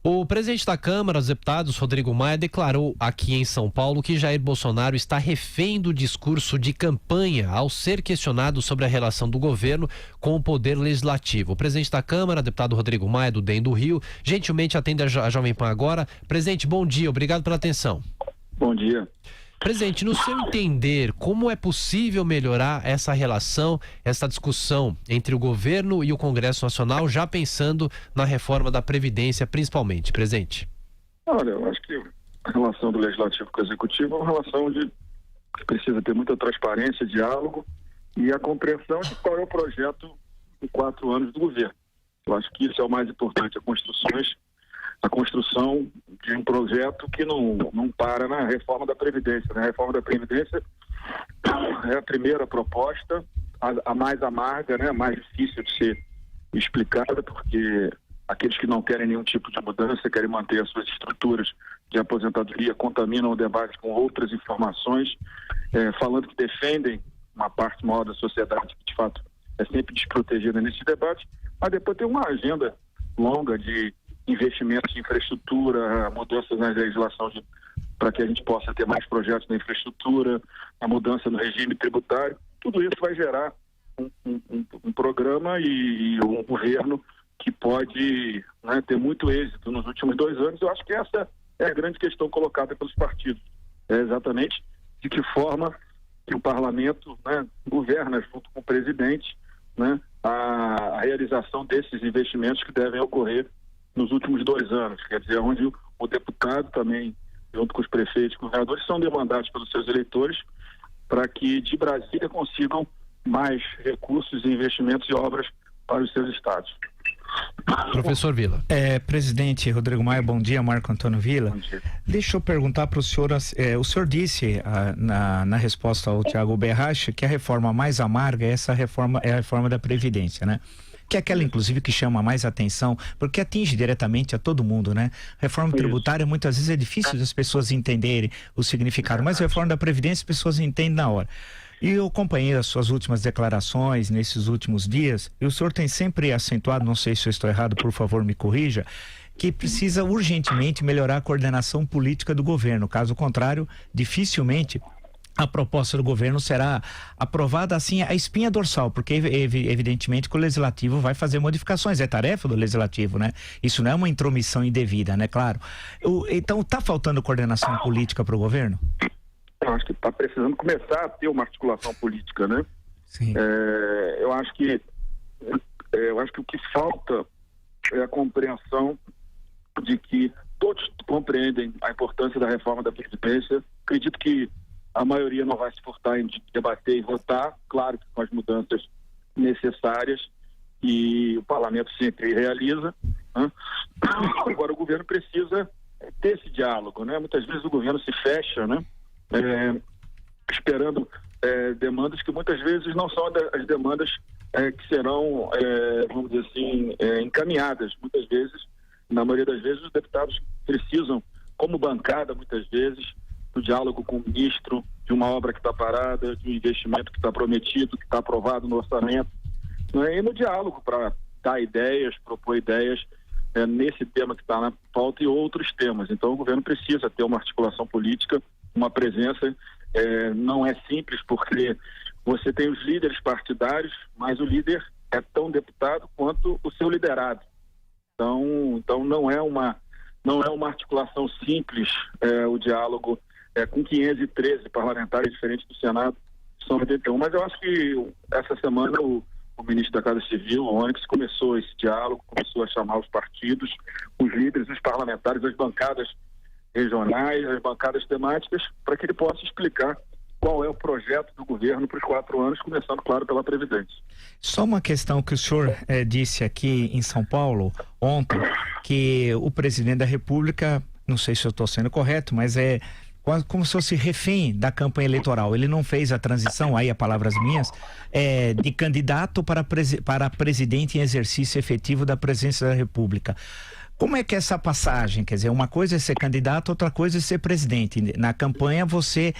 O presidente da Câmara dos Deputados, Rodrigo Maia, declarou aqui em São Paulo que Jair Bolsonaro está refém do discurso de campanha ao ser questionado sobre a relação do governo com o poder legislativo. O presidente da Câmara, deputado Rodrigo Maia, do DEM do Rio, gentilmente atende a Jovem Pan agora. Presidente, bom dia, obrigado pela atenção. Bom dia. Presidente, no seu entender, como é possível melhorar essa relação, essa discussão entre o governo e o Congresso Nacional, já pensando na reforma da Previdência, principalmente, presidente? Olha, eu acho que a relação do Legislativo com o Executivo é uma relação que precisa ter muita transparência, diálogo e a compreensão de qual é o projeto em 4 anos do governo. Eu acho que isso é o mais importante, a construção de um projeto que não para na reforma da Previdência, né? A reforma da Previdência é a primeira proposta, a mais amarga, né? A mais difícil de ser explicada, porque aqueles que não querem nenhum tipo de mudança, querem manter as suas estruturas de aposentadoria, contaminam o debate com outras informações, falando que defendem uma parte maior da sociedade que, de fato, é sempre desprotegida nesse debate, mas depois tem uma agenda longa de investimentos em infraestrutura, mudanças na legislação para que a gente possa ter mais projetos na infraestrutura, a mudança no regime tributário. Tudo isso vai gerar um programa e um governo que pode, né, ter muito êxito nos últimos 2 anos. Eu acho que essa é a grande questão colocada pelos partidos. É exatamente de que forma que o parlamento, né, governa junto com o presidente, né, a realização desses investimentos que devem ocorrer nos últimos 2 anos, quer dizer, onde o deputado também, junto com os prefeitos e governadores, são demandados pelos seus eleitores para que de Brasília consigam mais recursos, investimentos e obras para os seus estados. Professor Vila. Presidente Rodrigo Maia, bom dia, Marco Antônio Vila. Bom dia. Deixa eu perguntar para o senhor, o senhor disse na resposta ao Thiago Berrache que a reforma mais amarga é a reforma da Previdência, né? Que é aquela, inclusive, que chama mais atenção, porque atinge diretamente a todo mundo, né? Reforma tributária, muitas vezes é difícil das pessoas entenderem o significado, mas a reforma da Previdência as pessoas entendem na hora. E eu acompanhei as suas últimas declarações nesses últimos dias, e o senhor tem sempre acentuado, não sei se eu estou errado, por favor me corrija, que precisa urgentemente melhorar a coordenação política do governo. Caso contrário, dificilmente a proposta do governo será aprovada assim, a espinha dorsal, porque evidentemente que o Legislativo vai fazer modificações, é tarefa do Legislativo, né? Isso não é uma intromissão indevida, né? Claro. Então, está faltando coordenação política para o governo? Eu acho que está precisando começar a ter uma articulação política, né? Sim. Eu acho que o que falta é a compreensão de que todos compreendem a importância da reforma da Previdência. Acredito que a maioria não vai se furtar em debater e votar, claro que com as mudanças necessárias que o parlamento sempre realiza, né? Agora o governo precisa ter esse diálogo, né? Muitas vezes o governo se fecha, né? Esperando demandas que muitas vezes não são as demandas que serão, vamos dizer assim, encaminhadas. Muitas vezes, na maioria das vezes, os deputados precisam, como bancada, muitas vezes, do diálogo com o ministro, de uma obra que está parada, de um investimento que está prometido, que está aprovado no orçamento, né? E no diálogo para dar ideias, propor ideias nesse tema que está na pauta e outros temas. Então o governo precisa ter uma articulação política, uma presença. Não é simples porque você tem os líderes partidários, mas o líder é tão deputado quanto o seu liderado. Então não é uma articulação simples, o diálogo com 513 parlamentares diferentes do Senado, são 81, mas eu acho que essa semana o ministro da Casa Civil, o Onyx, começou esse diálogo, começou a chamar os partidos, os líderes, os parlamentares, as bancadas regionais, as bancadas temáticas, para que ele possa explicar qual é o projeto do governo para os 4 anos, começando, claro, pela Previdência. Só uma questão que o senhor disse aqui em São Paulo ontem, que o presidente da República, não sei se eu estou sendo correto, mas como se fosse refém da campanha eleitoral. Ele não fez a transição, aí a palavras minhas, de candidato para presidente em exercício efetivo da presidência da República. Como é que é essa passagem? Quer dizer, uma coisa é ser candidato, outra coisa é ser presidente. Na campanha você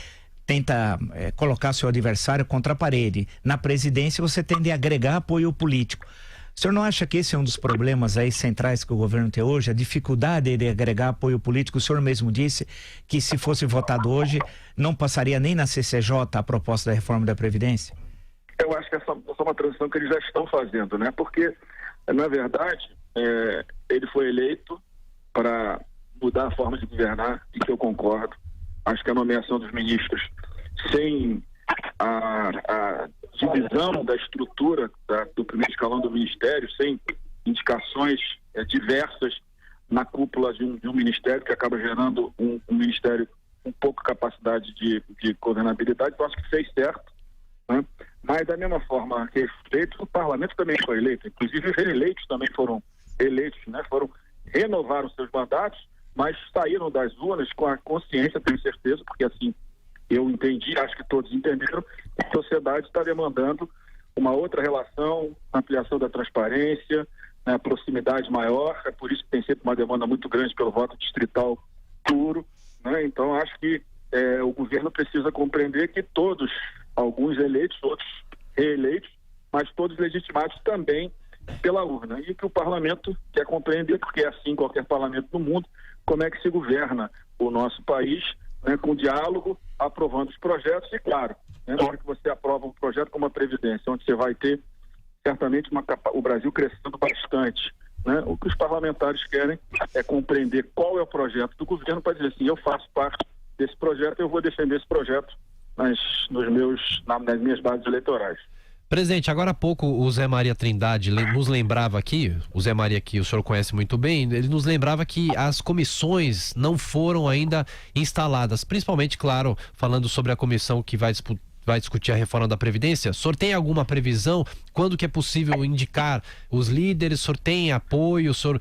tenta colocar seu adversário contra a parede. Na presidência você tende a agregar apoio político. O senhor não acha que esse é um dos problemas aí centrais que o governo tem hoje, a dificuldade de agregar apoio político? O senhor mesmo disse que se fosse votado hoje, não passaria nem na CCJ a proposta da reforma da Previdência? Eu acho que essa é uma transição que eles já estão fazendo, né? Porque, na verdade, ele foi eleito para mudar a forma de governar, e que eu concordo. Acho que a nomeação dos ministros sem a divisão da estrutura do primeiro escalão do Ministério, sem indicações diversas na cúpula de um Ministério, que acaba gerando um Ministério com pouca capacidade de governabilidade, eu acho que fez certo, né? Mas da mesma forma que eleito, o Parlamento também foi eleito, inclusive os reeleitos também foram eleitos, né? Renovaram seus mandatos, mas saíram das urnas com a consciência, tenho certeza, porque assim eu entendi, acho que todos entenderam, que a sociedade está demandando uma outra relação, ampliação da transparência, né, proximidade maior, é por isso que tem sempre uma demanda muito grande pelo voto distrital puro, né? Então acho que o governo precisa compreender que todos, alguns eleitos, outros reeleitos, mas todos legitimados também pela urna, e que o parlamento quer compreender, porque é assim qualquer parlamento do mundo, como é que se governa o nosso país, né, com diálogo, aprovando os projetos e, claro, né, na hora que você aprova um projeto como a Previdência, onde você vai ter certamente o Brasil crescendo bastante, né, o que os parlamentares querem é compreender qual é o projeto do governo para dizer assim, eu faço parte desse projeto, eu vou defender esse projeto nas minhas bases eleitorais. Presidente, agora há pouco o Zé Maria Trindade nos lembrava aqui, o Zé Maria que o senhor conhece muito bem, ele nos lembrava que as comissões não foram ainda instaladas, principalmente, claro, falando sobre a comissão que vai discutir a reforma da Previdência. O senhor tem alguma previsão? Quando que é possível indicar os líderes? O senhor tem apoio? O senhor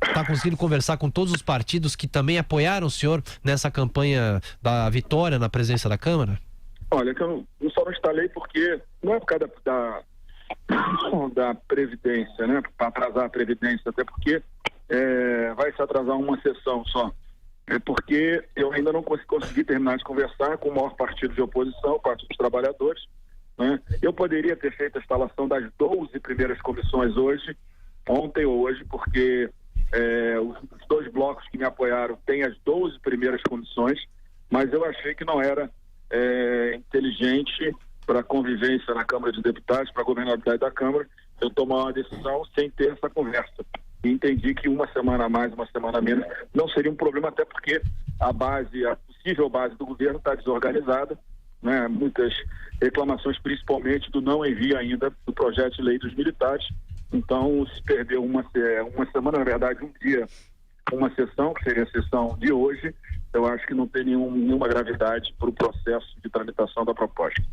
está conseguindo conversar com todos os partidos que também apoiaram o senhor nessa campanha da vitória na presidência da Câmara? Olha, que eu só não instalei porque não é por causa da Previdência, né? Para atrasar a Previdência, até porque vai se atrasar uma sessão só. É porque eu ainda não consegui terminar de conversar com o maior partido de oposição, o Partido dos Trabalhadores, né? Eu poderia ter feito a instalação das 12 primeiras comissões ontem ou hoje, porque os dois blocos que me apoiaram têm as 12 primeiras comissões, mas eu achei que não era inteligente para a convivência na Câmara de Deputados, para a governabilidade da Câmara, eu tomar uma decisão sem ter essa conversa. E entendi que uma semana a mais, uma semana a menos, não seria um problema, até porque a possível base do governo está desorganizada, né? Muitas reclamações, principalmente do não envio ainda do projeto de lei dos militares. Então, se perdeu uma semana, na verdade, um dia, uma sessão, que seria a sessão de hoje, eu acho que não tem nenhuma gravidade para o processo de tramitação da proposta.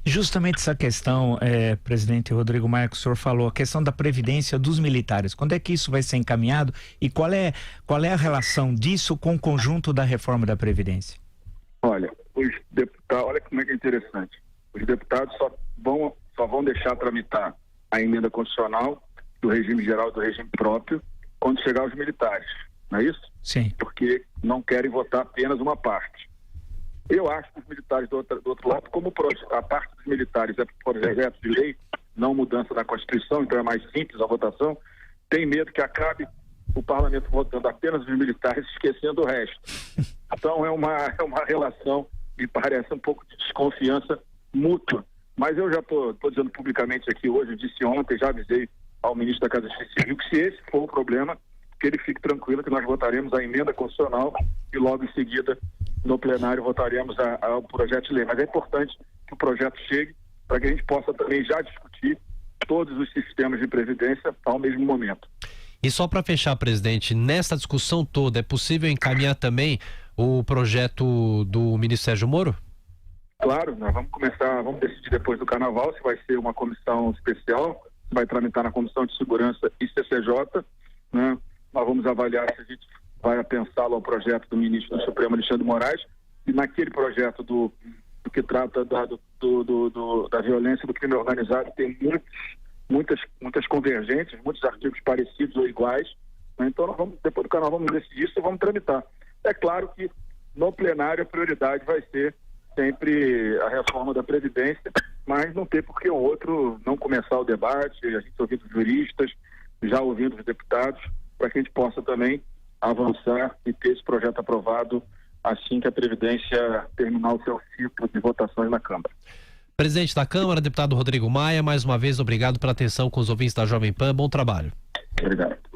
Justamente essa questão, presidente Rodrigo Maia, que o senhor falou, a questão da previdência dos militares, quando é que isso vai ser encaminhado e qual é a relação disso com o conjunto da reforma da Previdência? Olha, os deputados, olha como é que é interessante, os deputados só vão deixar tramitar a emenda constitucional do regime geral e do regime próprio quando chegar aos militares, não é isso? Sim. Porque não querem votar apenas uma parte. Eu acho que os militares do outro lado, como a parte dos militares é por projeto de lei, não mudança da Constituição, então é mais simples a votação, tem medo que acabe o parlamento votando apenas os militares, esquecendo o resto. Então é uma relação, me parece, um pouco de desconfiança mútua. Mas eu já estou dizendo publicamente aqui hoje, eu disse ontem, já avisei ao ministro da Casa Civil que se esse for o problema, que ele fique tranquilo que nós votaremos a emenda constitucional e logo em seguida no plenário votaremos ao projeto de lei. Mas é importante que o projeto chegue para que a gente possa também já discutir todos os sistemas de previdência ao mesmo momento. E só para fechar, presidente, nessa discussão toda, é possível encaminhar também o projeto do ministro Sérgio Moro? Claro, nós vamos decidir depois do Carnaval se vai ser uma comissão especial, se vai tramitar na Comissão de Segurança e CCJ, né? Nós vamos avaliar se a gente vai pensá-lo ao projeto do ministro do Supremo, Alexandre de Moraes, e naquele projeto do que trata da violência do crime organizado tem muitas convergências, muitos artigos parecidos ou iguais, né? Então depois do Carnaval vamos decidir isso e vamos tramitar. É claro que no plenário a prioridade vai ser sempre a reforma da Previdência, mas não tem por que o outro não começar o debate, a gente ouvindo os juristas, já ouvindo os deputados, para que a gente possa também avançar e ter esse projeto aprovado assim que a Previdência terminar o seu ciclo de votações na Câmara. Presidente da Câmara, deputado Rodrigo Maia, mais uma vez obrigado pela atenção com os ouvintes da Jovem Pan. Bom trabalho. Obrigado.